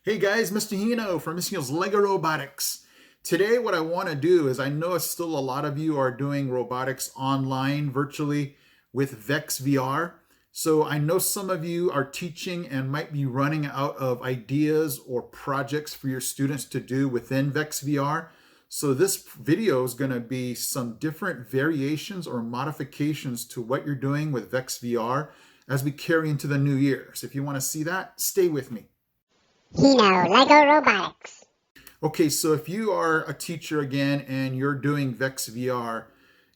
Hey guys, Mr. Hino from Mr. Hino's Lego Robotics. Today what I want to do is I know still a lot of you are doing robotics online virtually with VEX VR. So I know some of you are teaching and might be running out of ideas or projects for your students to do within VEX VR. So this video is going to be some different variations or modifications to what you're doing with VEX VR as we carry into the new year. So if you want to see that, stay with me. Hino, Lego Robotics. Okay, so if you are a teacher again and you're doing VEX VR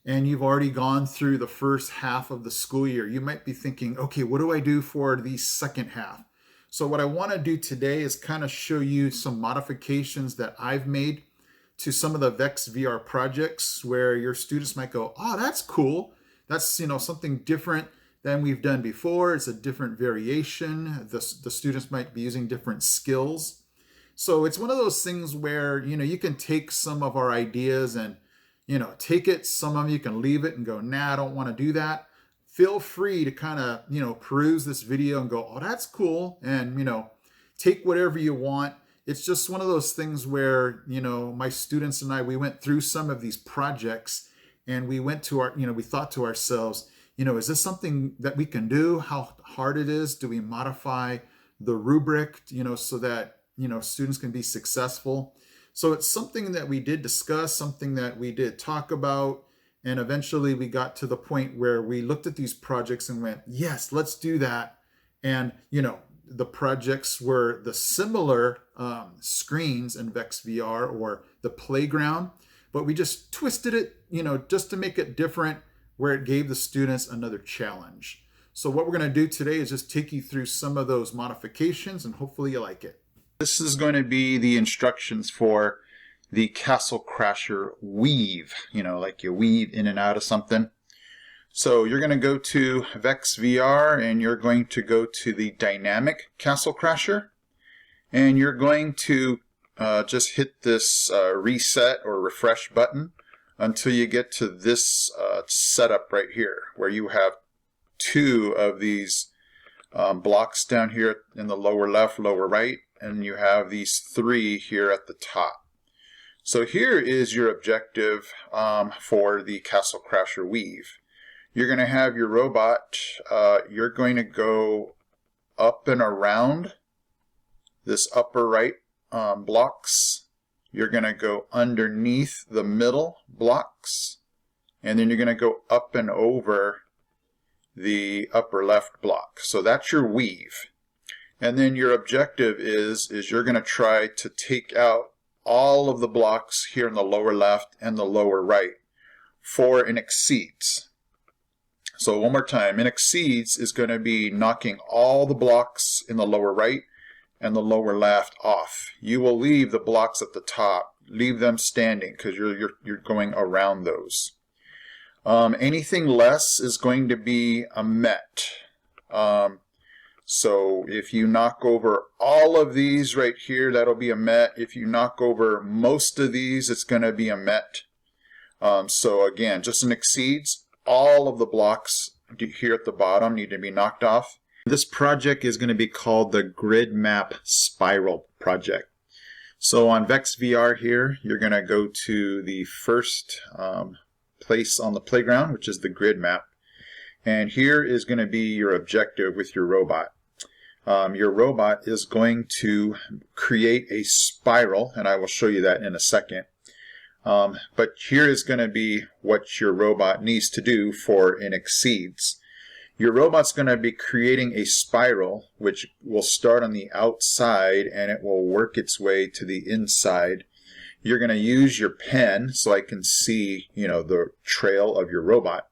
and you've already gone through the first half of the school year, you might be thinking, okay, what do I do for the second half? So what I want to do today is kind of show you some modifications that I've made to some of the VEX VR projects where your students might go, oh, that's cool. That's, something different than we've done before. It's a different variation. The students might be using different skills. So it's one of those things where, you can take some of our ideas and, take it. Some of you can leave it and go, nah, I don't want to do that. Feel free to kind of, peruse this video and go, oh, that's cool. And, take whatever you want. It's just one of those things where, my students and I, we went through some of these projects and we went to our, we thought to ourselves, is this something that we can do? How hard it is? Do we modify the rubric, so that, students can be successful? So it's something that we did discuss, something that we did talk about. And eventually we got to the point where we looked at these projects and went, yes, let's do that. And, the projects were the similar screens in VEX VR or the playground, but we just twisted it, just to make it different, where it gave the students another challenge. So what we're going to do today is just take you through some of those modifications and hopefully you like it. This is going to be the instructions for the Castle Crasher weave, like you weave in and out of something. So you're going to go to VEX VR and you're going to go to the dynamic Castle Crasher and you're going to just hit this reset or refresh button until you get to this setup right here where you have two of these blocks down here in the lower left, lower right, and you have these three here at the top. So here is your objective for the Castle Crasher weave. You're going to have your robot, you're going to go up and around this upper right blocks. You're going to go underneath the middle blocks, and then you're going to go up and over the upper left block. So that's your weave. And then your objective is you're going to try to take out all of the blocks here in the lower left and the lower right for an exceeds. So one more time, an exceeds is going to be knocking all the blocks in the lower right and the lower left off. You will leave the blocks at the top, leave them standing because you're going around those. Anything less is going to be a met. So if you knock over all of these right here, that'll be a met. If you knock over most of these, it's going to be a met. So again, just an exceeds. All of the blocks here at the bottom need to be knocked off. This project is going to be called the Grid Map Spiral Project. So on VEX VR here, you're going to go to the first place on the playground, which is the grid map. And here is going to be your objective with your robot. Your robot is going to create a spiral, and I will show you that in a second. But here is going to be what your robot needs to do for an exceeds. Your robot's going to be creating a spiral which will start on the outside and it will work its way to the inside. You're going to use your pen so I can see, the trail of your robot.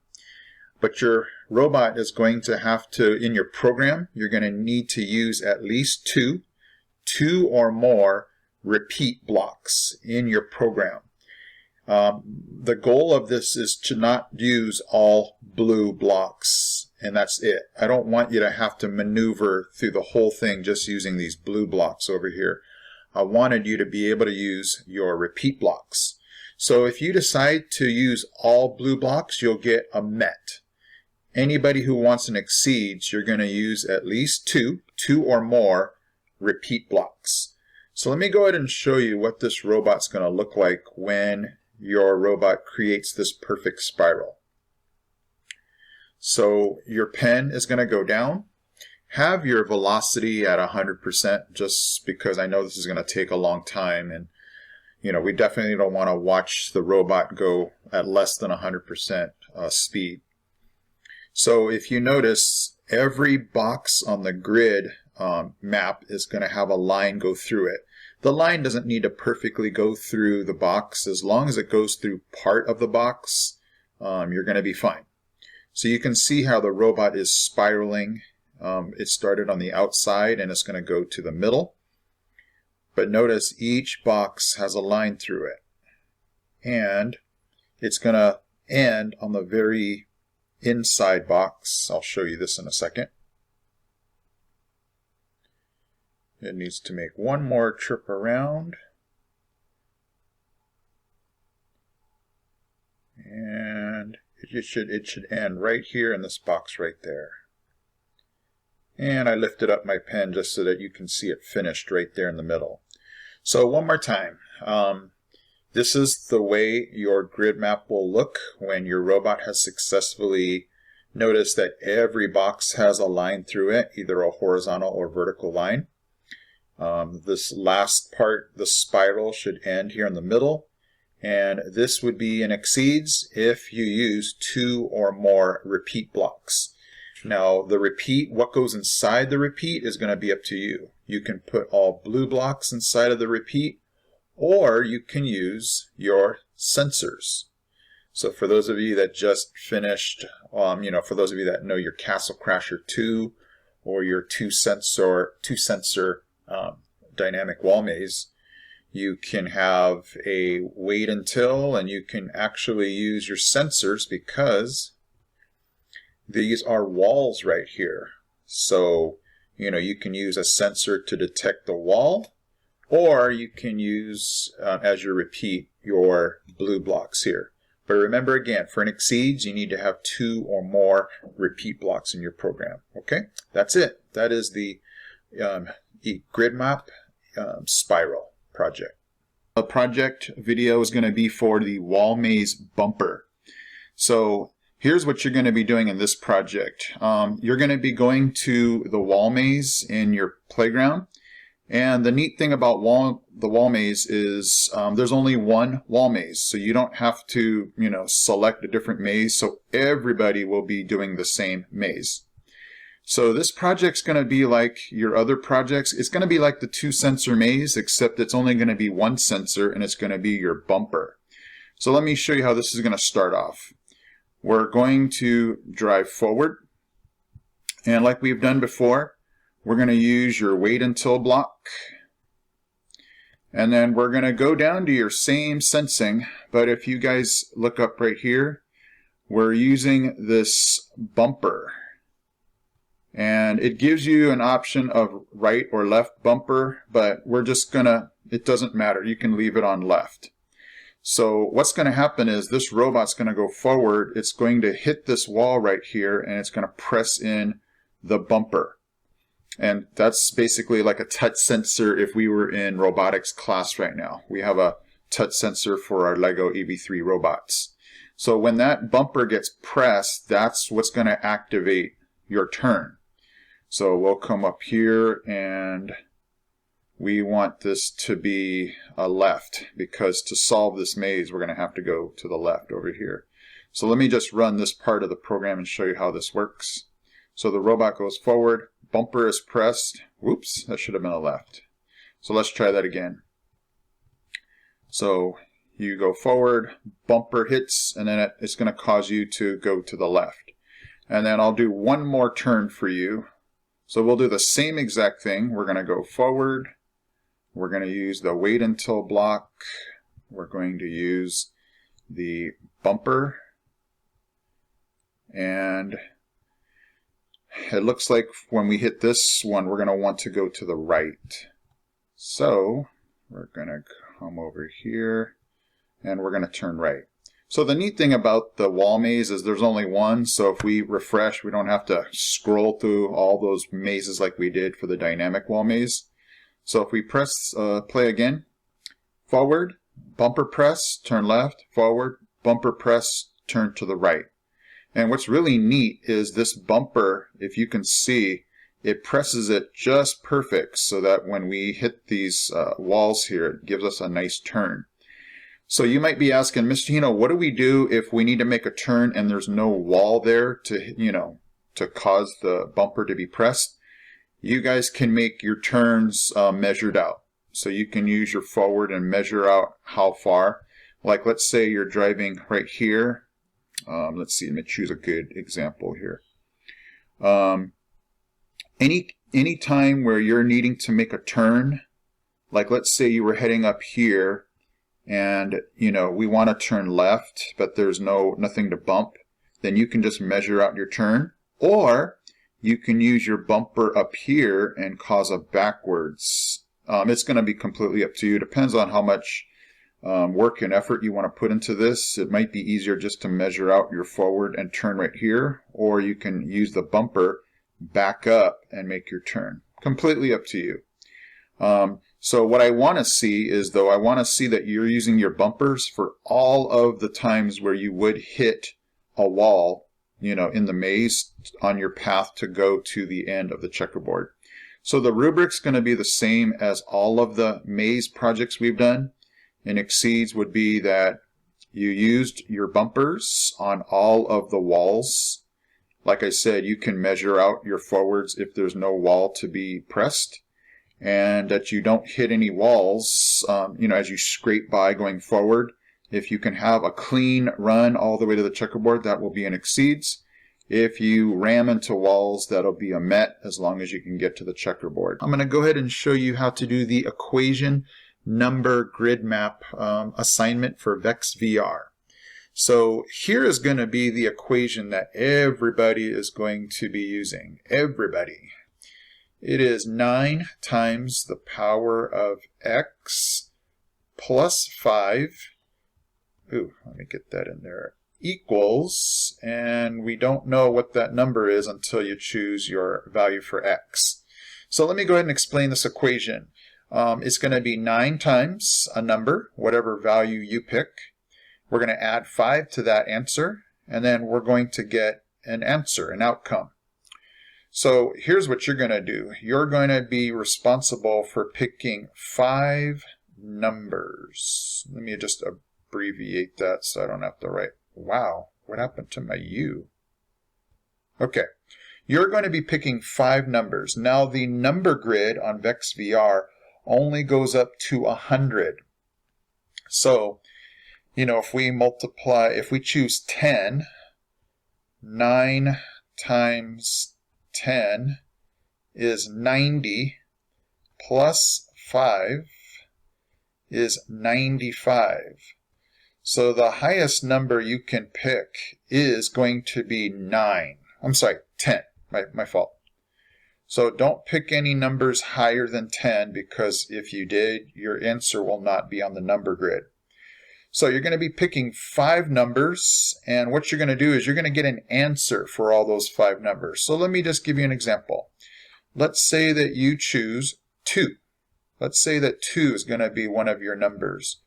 But your robot is going to have to, in your program, you're going to need to use at least two or more repeat blocks in your program. The goal of this is to not use all blue blocks, and that's it. I don't want you to have to maneuver through the whole thing just using these blue blocks over here. I wanted you to be able to use your repeat blocks. So if you decide to use all blue blocks, you'll get a met. Anybody who wants an exceeds, you're going to use at least two or more repeat blocks. So let me go ahead and show you what this robot's going to look like when your robot creates this perfect spiral. So your pen is going to go down. Have your velocity at 100% just because I know this is going to take a long time, and we definitely don't want to watch the robot go at less than 100% speed. So if you notice, every box on the grid map is going to have a line go through it. The line doesn't need to perfectly go through the box. As long as it goes through part of the box, you're going to be fine. So you can see how the robot is spiraling. It started on the outside and it's going to go to the middle. But notice each box has a line through it. And it's going to end on the very inside box. I'll show you this in a second. It needs to make one more trip around. And it should end right here in this box right there. And I lifted up my pen just so that you can see it finished right there in the middle. So one more time. This is the way your grid map will look when your robot has successfully noticed that every box has a line through it, either a horizontal or vertical line. This last part, the spiral, should end here in the middle. And this would be an exceeds if you use 2 or more repeat blocks. Now, the repeat, what goes inside the repeat is going to be up to you. You can put all blue blocks inside of the repeat, or you can use your sensors. So for those of you that just finished, for those of you that know your Castle Crasher 2 or your two sensor dynamic wall maze, you can have a wait until, and you can actually use your sensors because these are walls right here. So, you can use a sensor to detect the wall, or you can use, as your repeat, your blue blocks here. But remember again, for an exceeds, you need to have 2 or more repeat blocks in your program. Okay, that's it. That is the grid map spiral project. The project video is going to be for the wall maze bumper. So here's what you're going to be doing in this project. You're going to be going to the wall maze in your playground. And the neat thing about the wall maze is there's only one wall maze. So you don't have to, select a different maze. So everybody will be doing the same maze. So this project's going to be like your other projects. It's going to be like the 2 sensor maze, except it's only going to be 1 sensor, and it's going to be your bumper. So let me show you how this is going to start off. We're going to drive forward, and like we've done before, we're going to use your wait until block, and then we're going to go down to your same sensing, but if you guys look up right here, we're using this bumper, and it gives you an option of right or left bumper, but we're just gonna, it doesn't matter, you can leave it on left. So what's going to happen is this robot's going to go forward, it's going to hit this wall right here, and it's going to press in the bumper. And that's basically like a touch sensor if we were in robotics class right now. We have a touch sensor for our Lego EV3 robots. So when that bumper gets pressed, that's what's going to activate your turn. So we'll come up here, and we want this to be a left, because to solve this maze we're going to have to go to the left over here. So let me just run this part of the program and show you how this works. So the robot goes forward, bumper is pressed. Whoops, that should have been a left. So let's try that again. So you go forward, bumper hits, and then it's going to cause you to go to the left. And then I'll do one more turn for you. So we'll do the same exact thing. We're going to go forward. We're going to use the wait until block. We're going to use the bumper. And it looks like when we hit this one, we're going to want to go to the right. So we're going to come over here, and we're going to turn right. So the neat thing about the wall maze is there's only one, so if we refresh, we don't have to scroll through all those mazes like we did for the dynamic wall maze. So if we press play again, forward, bumper press, turn left, forward, bumper press, turn to the right. And what's really neat is this bumper, if you can see, it presses it just perfect so that when we hit these walls here, it gives us a nice turn. So you might be asking, Mr. Hino, what do we do if we need to make a turn and there's no wall there to, to cause the bumper to be pressed? You guys can make your turns measured out. So you can use your forward and measure out how far. Like let's say you're driving right here. Let's see, let me choose a good example here. Any time where you're needing to make a turn, like let's say you were heading up here and we want to turn left, but there's nothing to bump, then you can just measure out your turn, or you can use your bumper up here and cause a backwards. It's going to be completely up to you. Depends on how much work and effort you want to put into this. It might be easier just to measure out your forward and turn right here, or you can use the bumper, back up, and make your turn. Completely up to you. So what I want to see is, though, I want to see that you're using your bumpers for all of the times where you would hit a wall, in the maze on your path to go to the end of the checkerboard. So the rubric's going to be the same as all of the maze projects we've done. And exceeds would be that you used your bumpers on all of the walls. Like I said, you can measure out your forwards if there's no wall to be pressed, and that you don't hit any walls, as you scrape by going forward. If you can have a clean run all the way to the checkerboard, that will be an exceeds. If you ram into walls, that'll be a met, as long as you can get to the checkerboard. I'm going to go ahead and show you how to do the equation number grid map assignment for VEX VR. So here is going to be the equation that everybody is going to be using. Everybody. It is 9 times the power of x plus 5. Ooh, let me get that in there. Equals, and we don't know what that number is until you choose your value for x. So let me go ahead and explain this equation. It's going to be 9 times a number, whatever value you pick. We're going to add 5 to that answer, and then we're going to get an answer, an outcome. So here's what you're going to do. You're going to be responsible for picking 5 numbers. Let me just abbreviate that so I don't have to write. Wow, what happened to my U? Okay, you're going to be picking 5 numbers. Now the number grid on VEX VR only goes up to 100. So, if we choose 10, 9 times 10 is 90, plus 5 is 95. So the highest number you can pick is going to be 10. My fault. So don't pick any numbers higher than 10, because if you did, your answer will not be on the number grid. So you're going to be picking 5 numbers, and what you're going to do is you're going to get an answer for all those 5 numbers. So let me just give you an example. Let's say that you choose 2. Let's say that 2 is going to be one of your numbers.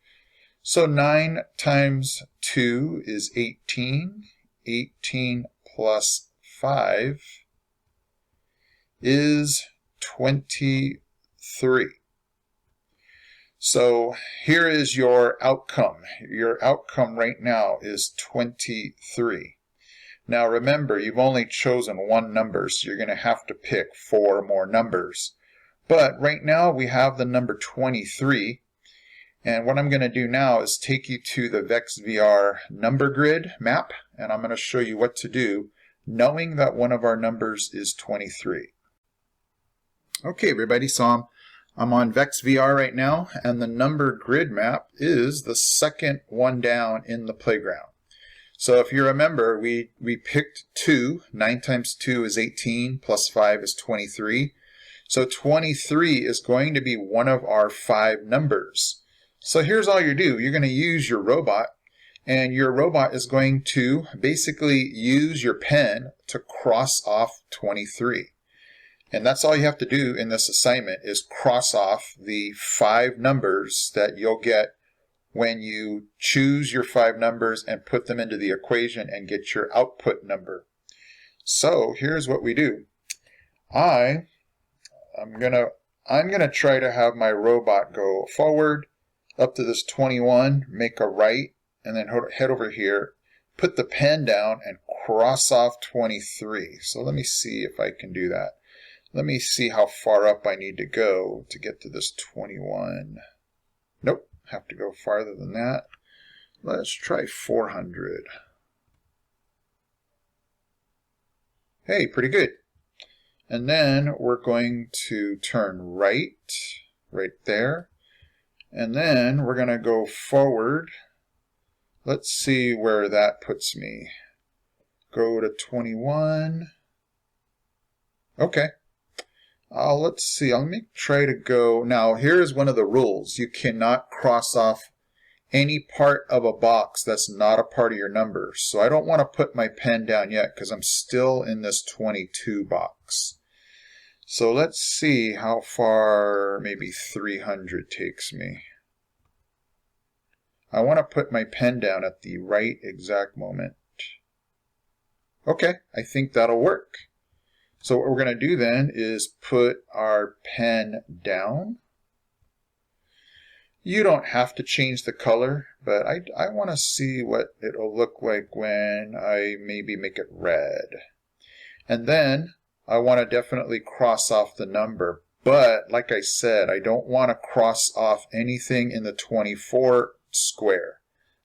So 9 times 2 is 18. 18 plus 5 is 23. So here is your outcome. Your outcome right now is 23. Now remember, you've only chosen one number, so you're going to have to pick 4 more numbers. But right now we have the number 23. And what I'm going to do now is take you to the VEX VR number grid map, and I'm going to show you what to do, knowing that one of our numbers is 23. Okay, everybody, so I'm on VEX VR right now, and the number grid map is the second one down in the playground. So if you remember, we picked 2. 9 times 2 is 18, plus 5 is 23. So 23 is going to be one of our 5 numbers. So here's all you do. You're going to use your robot, and your robot is going to basically use your pen to cross off 23. And that's all you have to do in this assignment is cross off the 5 numbers that you'll get when you choose your 5 numbers and put them into the equation and get your output number. So here's what we do. I'm gonna try to have my robot go forward up to this 21, make a right, and then head over here, put the pen down and cross off 23. So let me see if I can do that. Let me see how far up I need to go to get to this 21. Nope, have to go farther than that. Let's try 400. Hey, pretty good. And then we're going to turn right there. And then we're going to go forward. Let's see where that puts me. Go to 21. Okay. Let's see. Let me try to go. Now, here's one of the rules. You cannot cross off any part of a box that's not a part of your number. So I don't want to put my pen down yet because I'm still in this 22 box. So let's see how far maybe 300 takes me. I want to put my pen down at the right exact moment. Okay, I think that'll work. So what we're going to do then is put our pen down. You don't have to change the color, but I want to see what it'll look like when I maybe make it red. And then I want to definitely cross off the number, but like I said, I don't want to cross off anything in the 24 square.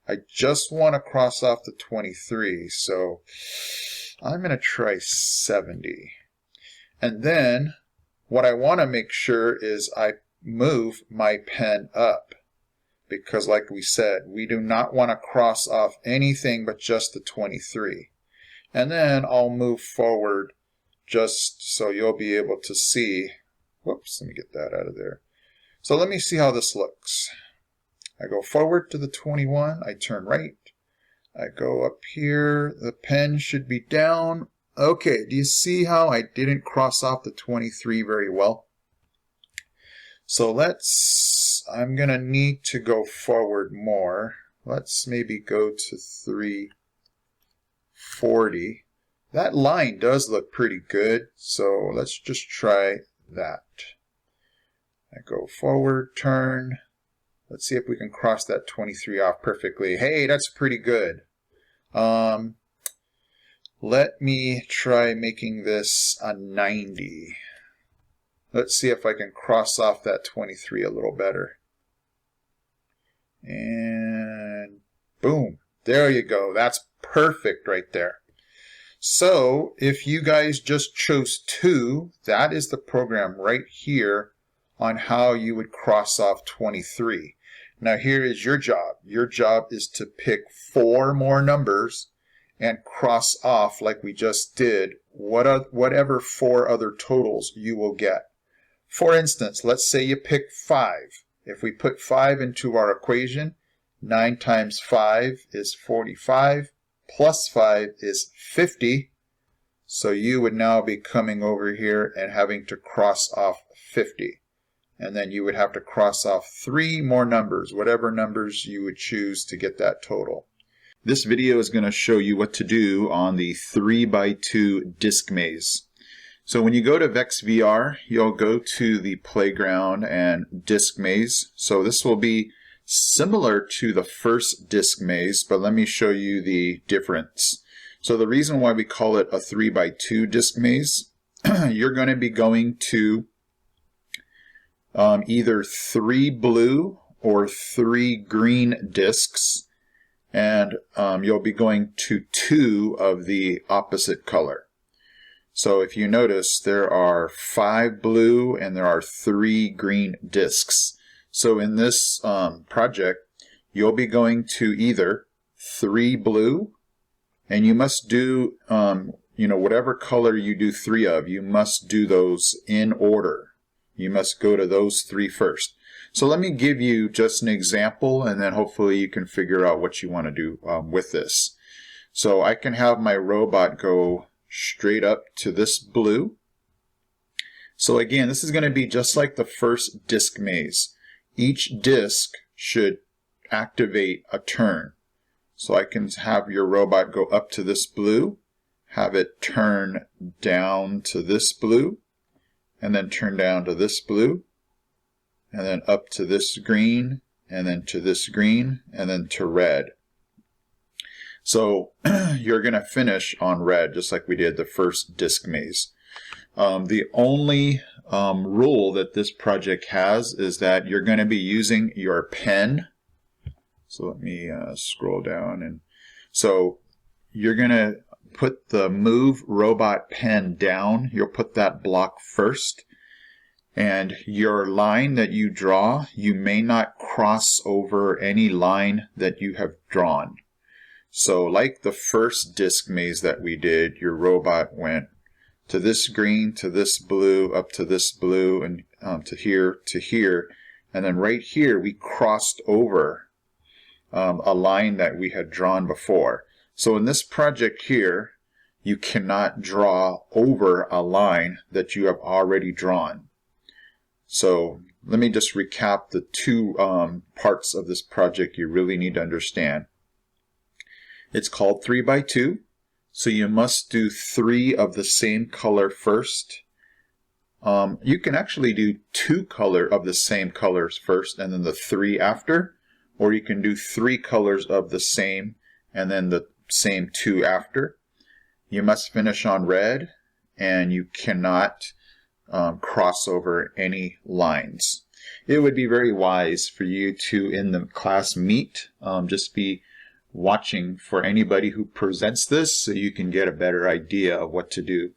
I just want to cross off the 23, so I'm going to try 70. And then what I want to make sure is I move my pen up, because like we said, we do not want to cross off anything but just the 23. And then I'll move forward just so you'll be able to see. Whoops, let me get that out of there. So let me see how this looks. I go forward to the 21, I turn right, I go up here, the pen should be down. Okay, do you see how I didn't cross off the 23 very well? So I'm going to need to go forward more. Let's maybe go to 340. That line does look pretty good, so let's just try that. I go forward, turn. Let's see if we can cross that 23 off perfectly. Hey, that's pretty good. Let me try making this a 90. Let's see if I can cross off that 23 a little better. And boom, there you go. That's perfect right there. So if you guys just chose 2, that is the program right here on how you would cross off 23. Now here is your job. Your job is to pick 4 more numbers and cross off, like we just did, whatever 4 other totals you will get. For instance, let's say you pick 5. If we put 5 into our equation, 9 times 5 is 45, plus 5 is 50. So you would now be coming over here and having to cross off 50. And then you would have to cross off 3 more numbers, whatever numbers you would choose to get that total. This video is going to show you what to do on the 3x2 disc maze. So when you go to VEX VR, you'll go to the playground and disc maze. So this will be similar to the first disc maze, but let me show you the difference. So the reason why we call it a 3x2 disc maze, you're going to be going to either 3 blue or 3 green discs, and you'll be going to 2 of the opposite color. So if you notice, there are 5 blue and there are 3 green discs. So in this project, you'll be going to either 3 blue, and you must do, whatever color you do 3 of, you must do those in order. You must go to those 3 first. So let me give you just an example, and then hopefully you can figure out what you want to do with this. So I can have my robot go straight up to this blue. So again, this is going to be just like the first disc maze. Each disc should activate a turn. So I can have your robot go up to this blue, have it turn down to this blue, and then turn down to this blue, and then up to this green, and then to this green, and then to red. So you're going to finish on red, just like we did the first disc maze. The only rule that this project has is that you're going to be using your pen. So let me scroll down. And so you're going to put the move robot pen down. You'll put that block first. And your line that you draw, you may not cross over any line that you have drawn. So like the first disc maze that we did, your robot went to this green, to this blue, up to this blue, and to here. And then right here, we crossed over a line that we had drawn before. So in this project here, you cannot draw over a line that you have already drawn. So let me just recap the two parts of this project you really need to understand. It's called 3x2, so you must do 3 of the same color first. You can actually do 2 color of the same colors first and then the 3 after, or you can do 3 colors of the same and then the same 2 after. You must finish on red, and you cannot cross over any lines. It would be very wise for you to, in the class meet, just be watching for anybody who presents this so you can get a better idea of what to do.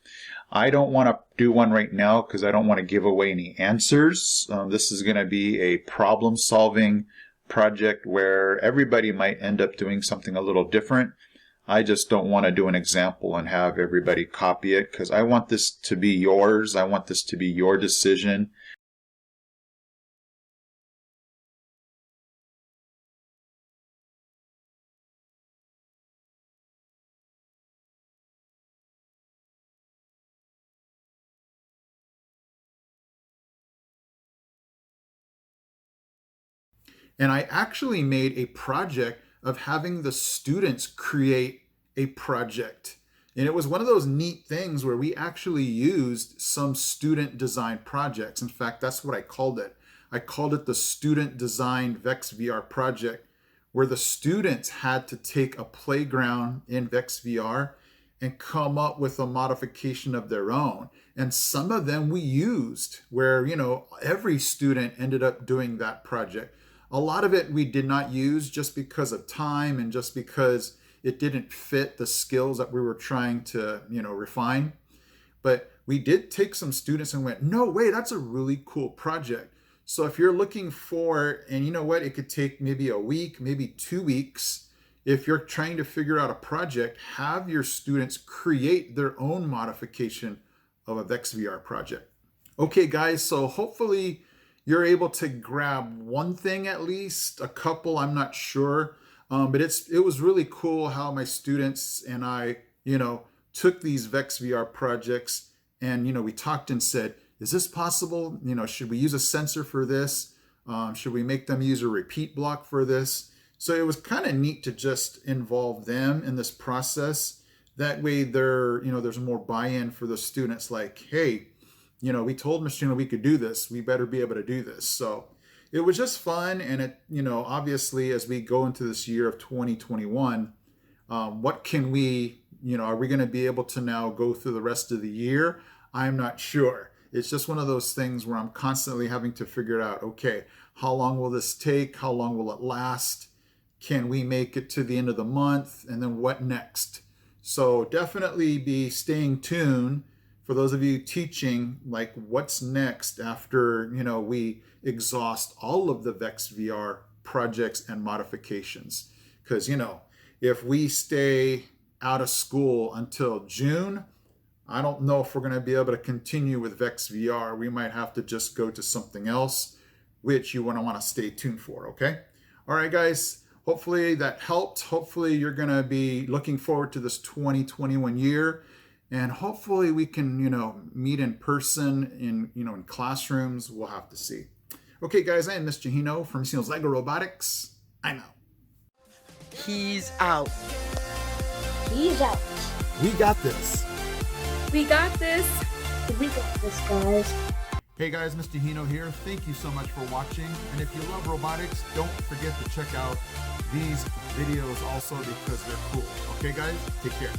I don't want to do one right now because I don't want to give away any answers. This is going to be a problem-solving project where everybody might end up doing something a little different. I just don't want to do an example and have everybody copy it because I want this to be yours. I want this to be your decision. And I actually made a project of having the students create a project. And it was one of those neat things where we actually used some student designed projects. In fact, that's what I called it. I called it the student designed VEX VR project, where the students had to take a playground in VEX VR and come up with a modification of their own. And some of them we used where, every student ended up doing that project. A lot of it we did not use just because of time and just because it didn't fit the skills that we were trying to, refine. But we did take some students and went, no way, that's a really cool project. So if you're looking for, and you know what, it could take maybe a week, maybe 2 weeks. If you're trying to figure out a project, have your students create their own modification of a VEX VR project. Okay, guys, so hopefully you're able to grab one thing at least, a couple, I'm not sure. But it was really cool how my students and I, took these VEX VR projects and, we talked and said, is this possible? Should we use a sensor for this? Should we make them use a repeat block for this? So it was kind of neat to just involve them in this process. That way there's more buy-in for the students like, hey, we told Machina we could do this. We better be able to do this. So it was just fun. And it, obviously as we go into this year of 2021, what can we, are we going to be able to now go through the rest of the year? I'm not sure. It's just one of those things where I'm constantly having to figure out, okay, how long will this take? How long will it last? Can we make it to the end of the month? And then what next? So definitely be staying tuned for those of you teaching, like what's next after, we exhaust all of the VEX VR projects and modifications. Because, if we stay out of school until June, I don't know if we're going to be able to continue with VEX VR. We might have to just go to something else, which you want to stay tuned for, okay? All right, guys, hopefully that helped. Hopefully you're going to be looking forward to this 2021 year. And hopefully we can, meet in person in classrooms. We'll have to see. Okay, guys, I am Mr. Hino from Hino's Lego Robotics. I'm out. He's out. He's out. We got this. We got this. We got this, guys. Hey guys, Mr. Hino here. Thank you so much for watching. And if you love robotics, don't forget to check out these videos also because they're cool. Okay, guys? Take care.